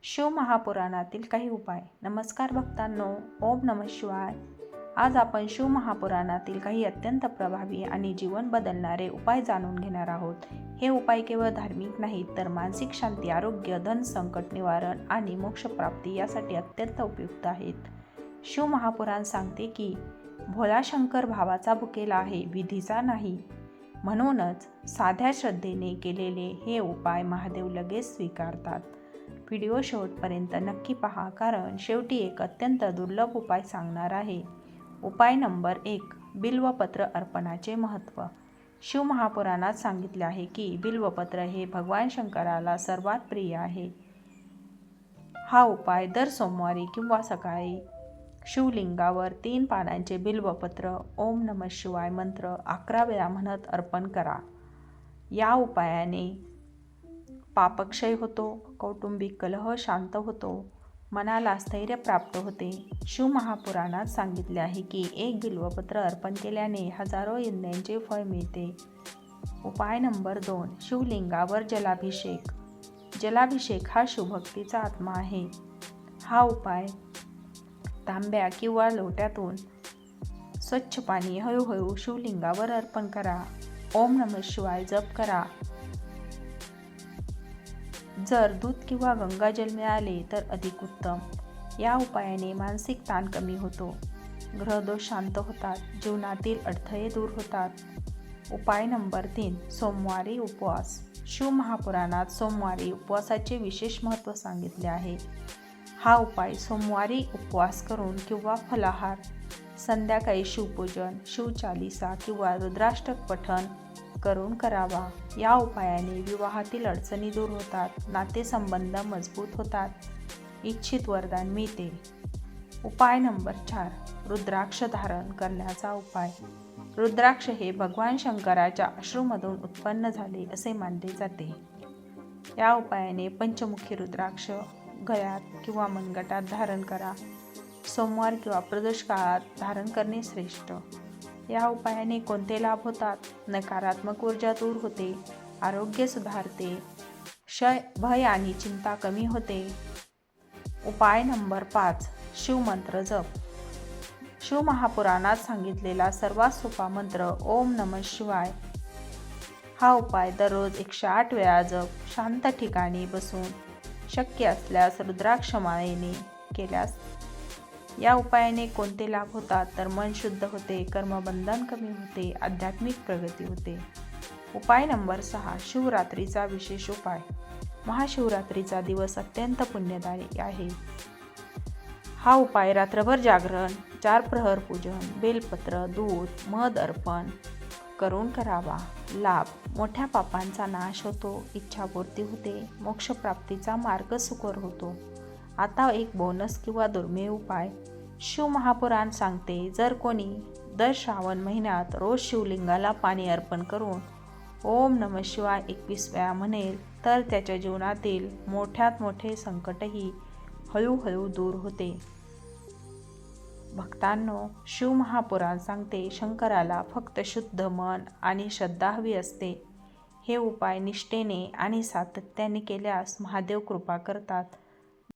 शिवमहापुराणातील काही उपाय. नमस्कार भक्तांनो, ओम नमः शिवाय. आज आपण शिवमहापुराणातील काही अत्यंत प्रभावी आणि जीवन बदलणारे उपाय जाणून घेणार आहोत. हे उपाय केवळ धार्मिक नाहीत तर मानसिक शांती, आरोग्य, धन संकट निवारण आणि मोक्षप्राप्ती यासाठी अत्यंत उपयुक्त आहेत. शिवमहापुराण सांगते की भोला शंकर भावाचा भुकेला आहे, विधीचा नाही. म्हणूनच साध्या श्रद्धेने केलेले हे उपाय महादेव लगेच स्वीकारतात. व्हिडिओ शेवटपर्यंत नक्की पहा, कारण शेवटी एक अत्यंत दुर्लभ उपाय सांगणार आहे. उपाय नंबर 1. बिल्वपत्र अर्पणाचे महत्त्व. शिवमहापुराणात सांगितले आहे की बिल्वपत्र हे भगवान शंकराला सर्वात प्रिय आहे. हा उपाय दर सोमवारी किंवा सकाळी शिवलिंगावर 3 पानांचे बिल्वपत्र ओम नमः शिवाय मंत्र 11 वेळा म्हणत अर्पण करा. या उपायाने पापक्षय होतो, कौटुंबिक कलह शांत होतो, मनाला स्थैर्य प्राप्त होते. शिवमहापुराणात सांगितले आहे की एक बिल्वपत्र अर्पण केल्याने हजारो यज्ञांचे फळ मिळते. उपाय नंबर 2. शिवलिंगावर जलाभिषेक. जलाभिषेक हा शिवभक्तीचा आत्मा आहे. हा उपाय तांब्या किंवा लोट्यातून स्वच्छ पाणी हळूहळू शिवलिंगावर अर्पण करा. ओम नमः शिवाय जप करा. जर दूध किंवा गंगाजल मिळाले तर अधिक उत्तम. या उपायाने मानसिक ताण कमी होतो, ग्रहदोष शांत होतात, जीवनातील अडथळे दूर होतात. उपाय नंबर 3. सोमवारी उपवास. शिवमहापुराणात सोमवारी उपवासाचे विशेष महत्त्व सांगितले आहे. हा उपाय सोमवारी उपवास करून किंवा फलाहार, संध्याकाळी शिवपूजन, शिवचालीसा किंवा रुद्राष्टक पठण करून करावा. या उपायाने विवाहातील अडचणी दूर होतात, नातेसंबंध मजबूत होतात, इच्छित वरदान मिळते. उपाय नंबर 4. रुद्राक्ष धारण करण्याचा उपाय. रुद्राक्ष हे भगवान शंकराच्या अश्रूमधून उत्पन्न झाले असे मानले जाते. या उपायाने पंचमुखी रुद्राक्ष गळ्यात किंवा मनगटात धारण करा. सोमवार किंवा प्रदोष काळात धारण करणे श्रेष्ठ. या उपायाने कोणते लाभ होतात? नकारात्मक ऊर्जा दूर होते, आरोग्य सुधारते, भय आणि चिंता कमी होते. उपाय नंबर 5. शिवमंत्र जप. शिवमहापुराणात सांगितलेला सर्वात सोपा मंत्र ओम नमः शिवाय. हा उपाय दररोज 108 वेळा जप, शांत ठिकाणी बसून, शक्य असल्यास रुद्राक्षमाळेने केल्यास. या उपायाने कोणते लाभ होतात तर मन शुद्ध होते, कर्मबंधन कमी होते, आध्यात्मिक प्रगती होते. उपाय नंबर 6. शिवरात्रीचा विशेष उपाय. महाशिवरात्रीचा दिवस अत्यंत पुण्यदायी आहे. हा उपाय रात्रभर जागरण, 4 प्रहर पूजन, बेलपत्र, दूध, मध अर्पण करून करावा. लाभ: मोठ्या पापांचा नाश होतो, इच्छापूर्ती होते, मोक्षप्राप्तीचा मार्ग सुकर होतो. आता एक बोनस किंवा दुर्मिळ उपाय. शिवमहापुराण सांगते, जर कोणी दर श्रावण महिन्यात रोज शिवलिंगाला पाणी अर्पण करून ओम नमः शिवाय 21 वेळा म्हणेल तर त्याच्या जीवनातील मोठ्यात मोठे संकटही हळूहळू दूर होते. भक्तांनो, शिवमहापुराण सांगते, शंकराला फक्त शुद्ध मन आणि श्रद्धा हवी असते. हे उपाय निष्ठेने आणि सातत्याने केल्यास महादेव कृपा करतात.